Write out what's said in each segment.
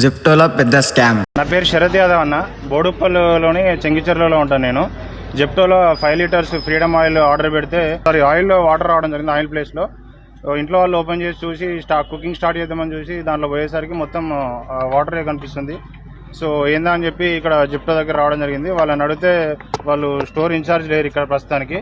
జిప్టోలో పెద్ద స్కామ్. నా పేరు శరత్ యాదవ్ అన్న. బోడుప్పల్లోని చెంగిచెర్లలో ఉంటాను నేను. జెప్టోలో 5 లీటర్స్ ఫ్రీడమ్ ఆయిల్ ఆర్డర్ పెడితే ఆయిల్లో వాటర్ రావడం జరిగింది. ఆయిల్ ప్లేస్లో ఇంట్లో వాళ్ళు ఓపెన్ చేసి చూసి కుకింగ్ స్టార్ట్ చేద్దామని చూసి దాంట్లో పోయేసరికి మొత్తం వాటరే కనిపిస్తుంది. సో ఏందా అని చెప్పి ఇక్కడ జెప్టో దగ్గర రావడం జరిగింది. వాళ్ళని అడిగితే వాళ్ళు స్టోర్ ఇన్ఛార్జ్ లేరు ఇక్కడ ప్రస్తుతానికి.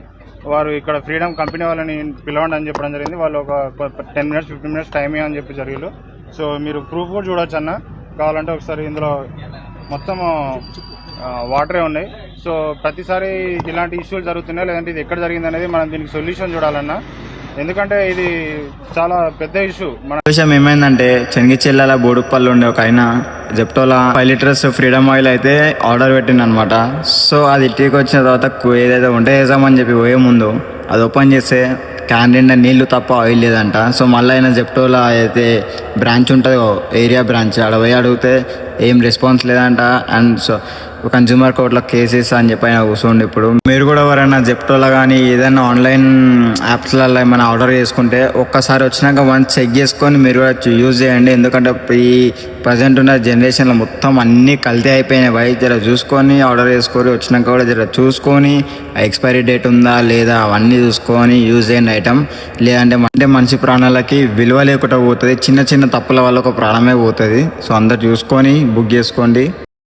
వారు ఇక్కడ ఫ్రీడమ్ కంపెనీ వాళ్ళని పిలవండి అని చెప్పడం జరిగింది. వాళ్ళు ఒక 10 మినిట్స్ 15 మినిట్స్ టైం అని చెప్పి జరిగారు. సో మీరు ప్రూఫ్ కూడా చూడొచ్చు అన్న, కావాలంటే ఒకసారి. ఇందులో మొత్తం వాటరే ఉన్నాయి. సో ప్రతిసారి ఇలాంటి ఇష్యూలు జరుగుతున్నాయి, లేదంటే ఇది ఎక్కడ జరిగింది అనేది మనం దీనికి సొల్యూషన్ చూడాలన్నా. ఎందుకంటే ఇది చాలా పెద్ద ఇష్యూ. మన విషయం ఏమైందంటే చెంగిచెర్ల బోడుప్పల్లో ఉండే ఒక ఆయన జెప్టోలో 5 లీటర్స్ ఫ్రీడమ్ ఆయిల్ అయితే ఆర్డర్ పెట్టింది అనమాట. సో అది ఇంటికి వచ్చిన తర్వాత ఏదైతే వంట చేద్దామని చెప్పి పోయే ముందు అది ఓపెన్ చేస్తే క్యాన్ నిండా నీళ్లు తప్ప ఆయిల్ లేదంట. సో మళ్ళీ అయినా జెప్టోలో అయితే బ్రాంచ్ ఉంటుంది, ఏరియా బ్రాంచ్, ఆడ పోయి అడిగితే ఏం రెస్పాన్స్ లేదంట. అండ్ సో కన్జ్యూమర్ కోర్టులో కేసెస్ అని చెప్పి ఆయన కూర్చోండి. ఇప్పుడు మీరు కూడా ఎవరైనా జెప్టోలో కానీ ఏదైనా ఆన్లైన్ యాప్స్లలో ఏమైనా ఆర్డర్ చేసుకుంటే ఒక్కసారి వచ్చినాక వన్స్ చెక్ చేసుకొని మీరు కూడా యూజ్ చేయండి. ఎందుకంటే ఈ ప్రజెంట్ ఉన్న జనరేషన్లో మొత్తం అన్నీ కల్తీ అయిపోయినాయి. బయట జర చూసుకొని ఆర్డర్ చేసుకొని వచ్చినాక కూడా జర చూసుకొని ఎక్స్పైరీ డేట్ ఉందా లేదా అవన్నీ చూసుకొని యూజ్ చేయండి ఐటమ్. లేదంటే మనిషి ప్రాణాలకి విలువ లేకుండా పోతుంది. చిన్న చిన్న తప్పుల వల్ల ఒక ప్రాణమే పోతుంది. సో అందరు చూసుకొని బుక్ చేసుకోండి.